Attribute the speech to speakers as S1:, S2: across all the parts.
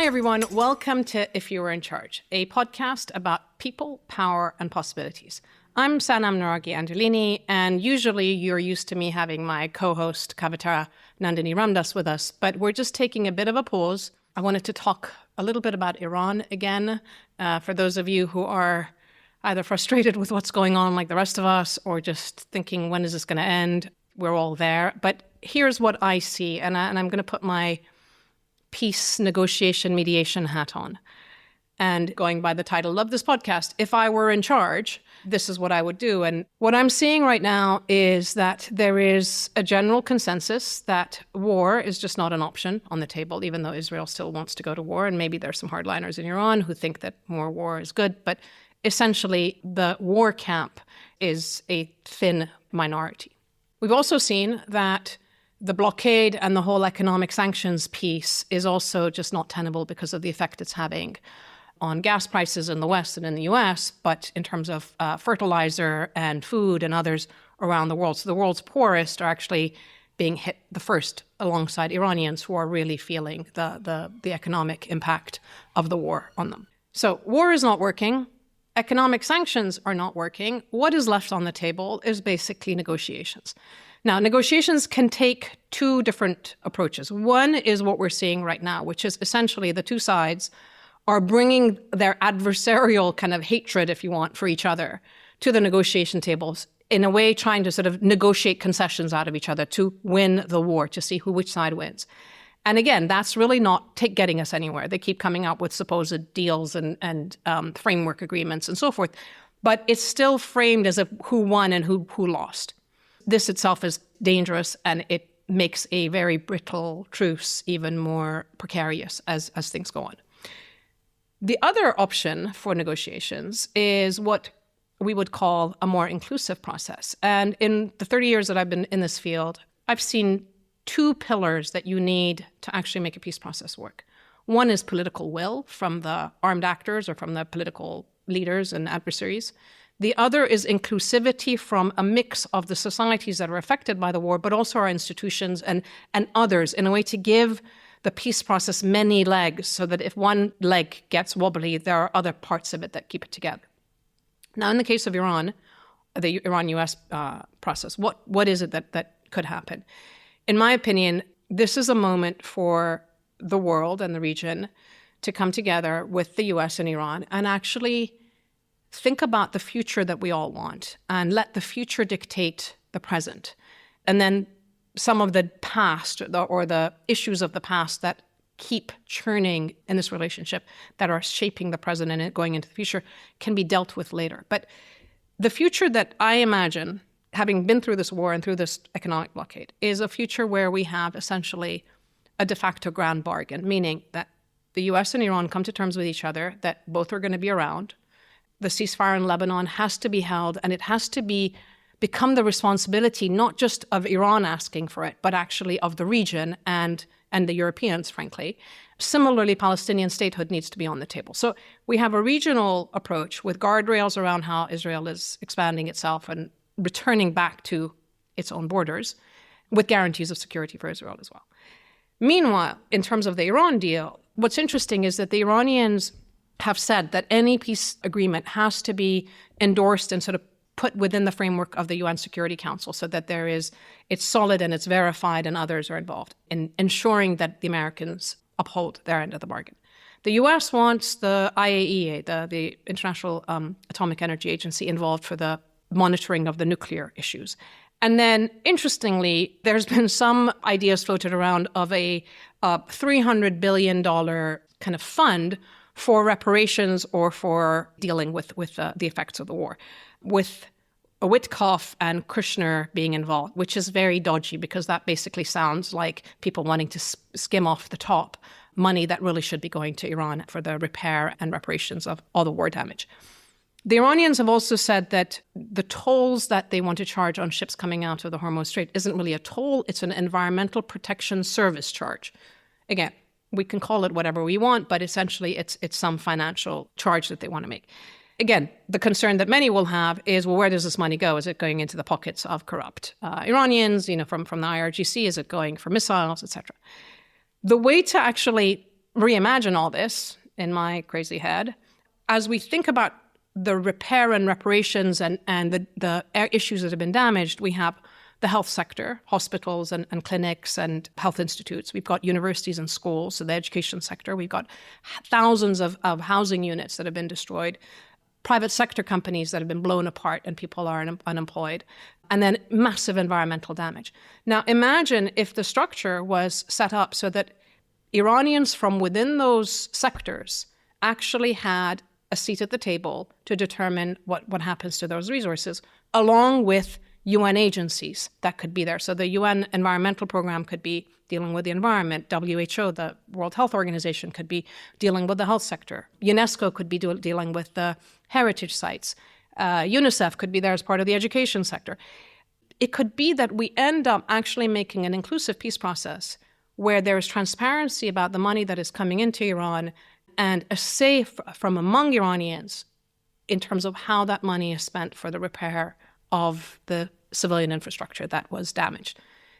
S1: Hi, everyone. Welcome to If You Were in Charge, a podcast about people, power, and possibilities. I'm Sanam Naraghi Anderlini, and usually you're used to me having my co-host Kavitara Nandini Ramdas with us, but we're just taking a bit of a pause. I wanted to talk a little bit about Iran again, for those of you who are either frustrated with what's going on like the rest of us, or just thinking, when is this going to end? We're all there. But here's what I see, and I'm going to put my peace negotiation mediation hat on. And going by the title of this podcast, if I were in charge, this is what I would do. And what I'm seeing right now is that there is a general consensus that war is just not an option on the table, even though Israel still wants to go to war. And maybe there's some hardliners in Iran who think that more war is good. But essentially, the war camp is a thin minority. We've also seen that the blockade and the whole economic sanctions piece is also just not tenable because of the effect it's having on gas prices in the West and in the US, but in terms of fertilizer and food and others around the world. So the world's poorest are actually being hit the first alongside Iranians, who are really feeling the economic impact of the war on them. So war is not working. Economic sanctions are not working. What is left on the table is basically negotiations. Now, negotiations can take two different approaches. One is what we're seeing right now, which is essentially the two sides are bringing their adversarial kind of hatred, if you want, for each other to the negotiation tables, in a way trying to sort of negotiate concessions out of each other to win the war, to see which side wins. And again, that's really not getting us anywhere. They keep coming up with supposed deals and framework agreements and so forth, but it's still framed as who won and who lost. This itself is dangerous, and it makes a very brittle truce even more precarious as things go on. The other option for negotiations is what we would call a more inclusive process. And in the 30 years that I've been in this field, I've seen two pillars that you need to actually make a peace process work. One is political will from the armed actors or from the political leaders and adversaries. The other is inclusivity from a mix of the societies that are affected by the war, but also our institutions and others, in a way to give the peace process many legs, so that if one leg gets wobbly, there are other parts of it that keep it together. Now, in the case of Iran, the Iran-US process, what is it that could happen? In my opinion, this is a moment for the world and the region to come together with the US and Iran and actually think about the future that we all want, and let the future dictate the present. And then some of the past or the issues of the past that keep churning in this relationship, that are shaping the present and going into the future, can be dealt with later. But the future that I imagine, having been through this war and through this economic blockade, is a future where we have essentially a de facto grand bargain, meaning that the US and Iran come to terms with each other, that both are going to be around. The ceasefire in Lebanon has to be held, and it has to become the responsibility not just of Iran asking for it, but actually of the region and the Europeans, frankly. Similarly, Palestinian statehood needs to be on the table. So we have a regional approach with guardrails around how Israel is expanding itself and returning back to its own borders, with guarantees of security for Israel as well. Meanwhile, in terms of the Iran deal, what's interesting is that the Iranians have said that any peace agreement has to be endorsed and sort of put within the framework of the UN Security Council, so that it's solid and it's verified and others are involved in ensuring that the Americans uphold their end of the bargain. The US wants the IAEA, the International Atomic Energy Agency, involved for the monitoring of the nuclear issues. And then, interestingly, there's been some ideas floated around of a $300 billion kind of fund for reparations or for dealing with the effects of the war, with Witkoff and Kushner being involved, which is very dodgy, because that basically sounds like people wanting to skim off the top money that really should be going to Iran for the repair and reparations of all the war damage. The Iranians have also said that the tolls that they want to charge on ships coming out of the Hormuz Strait isn't really a toll, it's an environmental protection service charge. Again, we can call it whatever we want, but essentially it's some financial charge that they want to make. Again, the concern that many will have is, well, where does this money go? Is it going into the pockets of corrupt Iranians, from the IRGC? Is it going for missiles, etc.? The way to actually reimagine all this in my crazy head, as we think about the repair and reparations and the issues that have been damaged, we have the health sector, hospitals and clinics and health institutes. We've got universities and schools, so the education sector. We've got thousands of housing units that have been destroyed, private sector companies that have been blown apart and people are unemployed, and then massive environmental damage. Now, imagine if the structure was set up so that Iranians from within those sectors actually had a seat at the table to determine what happens to those resources, along with UN agencies that could be there. So the UN Environmental Program could be dealing with the environment. WHO, the World Health Organization, could be dealing with the health sector. UNESCO could be dealing with the heritage sites. UNICEF could be there as part of the education sector. It could be that we end up actually making an inclusive peace process where there is transparency about the money that is coming into Iran and a say from among Iranians in terms of how that money is spent for the repair of the civilian infrastructure that was damaged.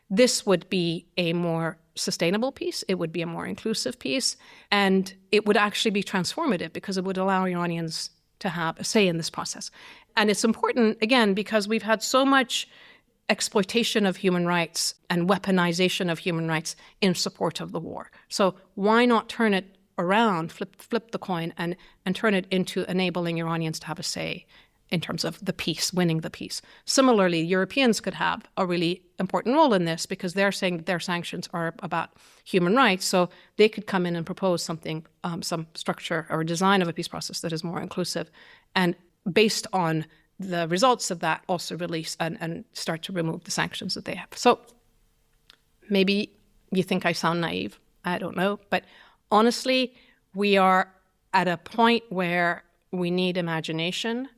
S1: This would be a more sustainable peace. It would be a more inclusive peace. And it would actually be transformative because it would allow Iranians to have a say in this process. And it's important, again, because we've had so much exploitation of human rights and weaponization of human rights in support of the war. So why not turn it around, flip the coin and turn it into enabling Iranians to have a say in terms of the peace, winning the peace. Similarly, Europeans could have a really important role in this because they're saying that their sanctions are about human rights. So they could come in and propose something, some structure or design of a peace process that is more inclusive. And based on the results of that, also release and start to remove the sanctions that they have. So maybe you think I sound naive. I don't know. But honestly, we are at a point where we need imagination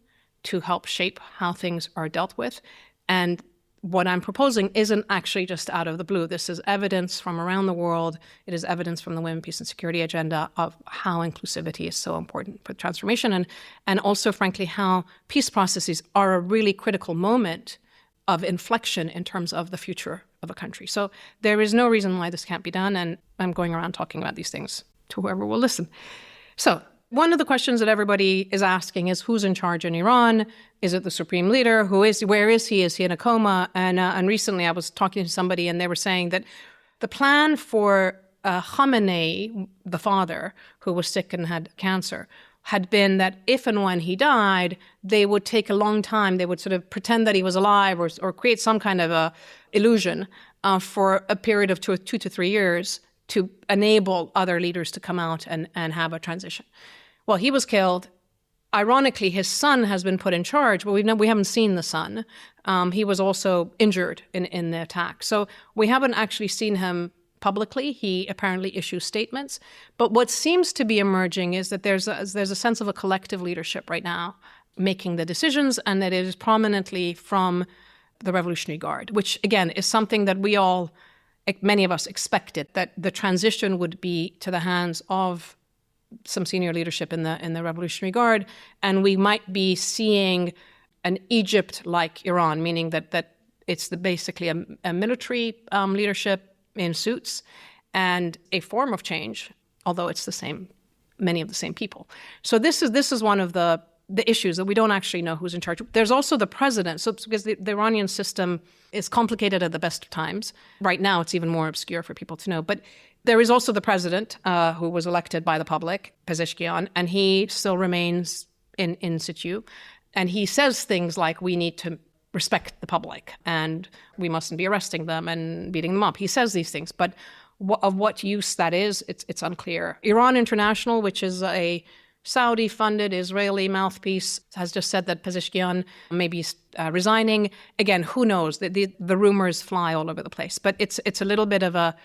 S1: to help shape how things are dealt with. And what I'm proposing isn't actually just out of the blue. This is evidence from around the world. It is evidence from the Women, Peace and Security agenda of how inclusivity is so important for transformation and also, frankly, how peace processes are a really critical moment of inflection in terms of the future of a country. So there is no reason why this can't be done. And I'm going around talking about these things to whoever will listen. So one of the questions that everybody is asking is who's in charge in Iran? Is it the supreme leader? Where is he? Is he in a coma? And recently I was talking to somebody and they were saying that the plan for Khamenei, the father, who was sick and had cancer, had been that if and when he died, they would take a long time. They would sort of pretend that he was alive or create some kind of a illusion for a period of 2 to 3 years to enable other leaders to come out and have a transition. Well, he was killed. Ironically, his son has been put in charge, but we haven't seen the son. He was also injured in the attack. So we haven't actually seen him publicly. He apparently issues statements. But what seems to be emerging is that there's a sense of a collective leadership right now making the decisions, and that it is prominently from the Revolutionary Guard, which, again, is something that many of us expected, that the transition would be to the hands of some senior leadership in the Revolutionary Guard, and we might be seeing an Egypt-like Iran, meaning that it's basically a military leadership in suits and a form of change, although it's many of the same people. So this is one of the issues that we don't actually know who's in charge. There's also the president. So because the Iranian system is complicated at the best of times. Right now, it's even more obscure for people to know. But there is also the president who was elected by the public, Pezeshkian, and he still remains in situ. And he says things like, we need to respect the public and we mustn't be arresting them and beating them up. He says these things, but of what use that is, it's unclear. Iran International, which is a Saudi-funded Israeli mouthpiece, has just said that Pezeshkian may be resigning. Again, who knows? The rumors fly all over the place. But it's a little bit of a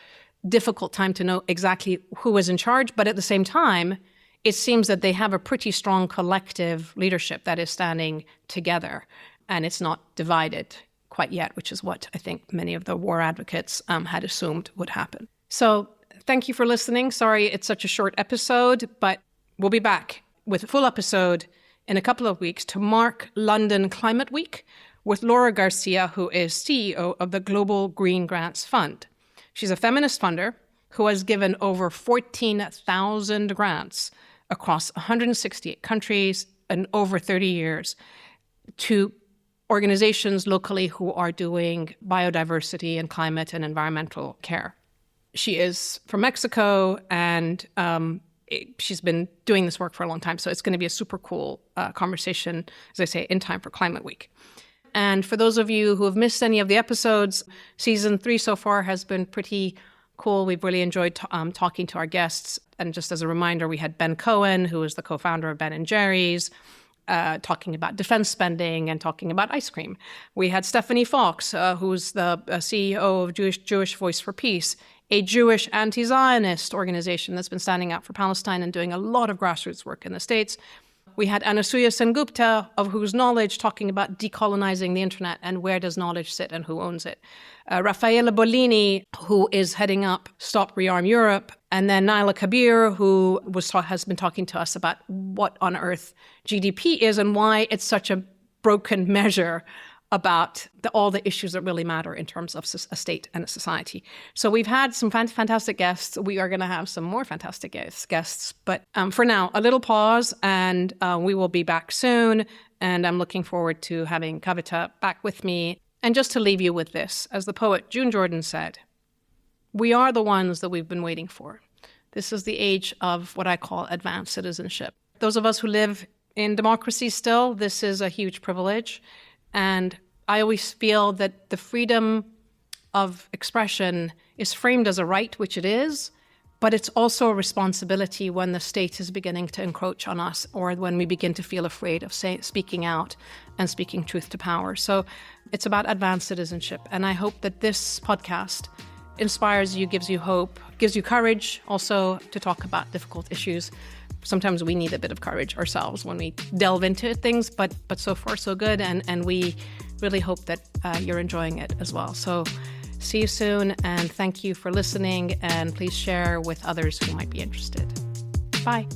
S1: difficult time to know exactly who is in charge. But at the same time, it seems that they have a pretty strong collective leadership that is standing together. And it's not divided quite yet, which is what I think many of the war advocates had assumed would happen. So thank you for listening. Sorry it's such a short episode, but we'll be back with a full episode in a couple of weeks to mark London Climate Week with Laura Garcia, who is CEO of the Global Green Grants Fund. She's a feminist funder who has given over 14,000 grants across 168 countries in over 30 years to organizations locally who are doing biodiversity and climate and environmental care. She is from Mexico, and she's been doing this work for a long time. So it's going to be a super cool conversation, as I say, in time for Climate Week. And for those of you who have missed any of the episodes, season 3 so far has been pretty cool. We've really enjoyed talking to our guests. And just as a reminder, we had Ben Cohen, who is the co-founder of Ben & Jerry's, talking about defense spending and talking about ice cream. We had Stephanie Fox, who's the CEO of Jewish Voice for Peace, a Jewish anti-Zionist organization that's been standing up for Palestine and doing a lot of grassroots work in the States. We had Anasuya Sengupta, of whose knowledge, talking about decolonizing the internet and where does knowledge sit and who owns it. Raffaella Bollini, who is heading up Stop Rearm Europe. And then Naila Kabir, who has been talking to us about what on earth GDP is and why it's such a broken measure about all the issues that really matter in terms of a state and a society. So we've had some fantastic guests. We are going to have some more fantastic guests. But for now, a little pause, and we will be back soon. And I'm looking forward to having Kavita back with me. And just to leave you with this, as the poet June Jordan said, we are the ones that we've been waiting for. This is the age of what I call advanced citizenship. Those of us who live in democracy still, this is a huge privilege. And I always feel that the freedom of expression is framed as a right, which it is, but it's also a responsibility when the state is beginning to encroach on us or when we begin to feel afraid of speaking out and speaking truth to power. So it's about advanced citizenship. And I hope that this podcast inspires you, gives you hope, gives you courage also to talk about difficult issues. Sometimes we need a bit of courage ourselves when we delve into things, but so far so good. And we really hope that you're enjoying it as well. So see you soon, and thank you for listening, and please share with others who might be interested. Bye.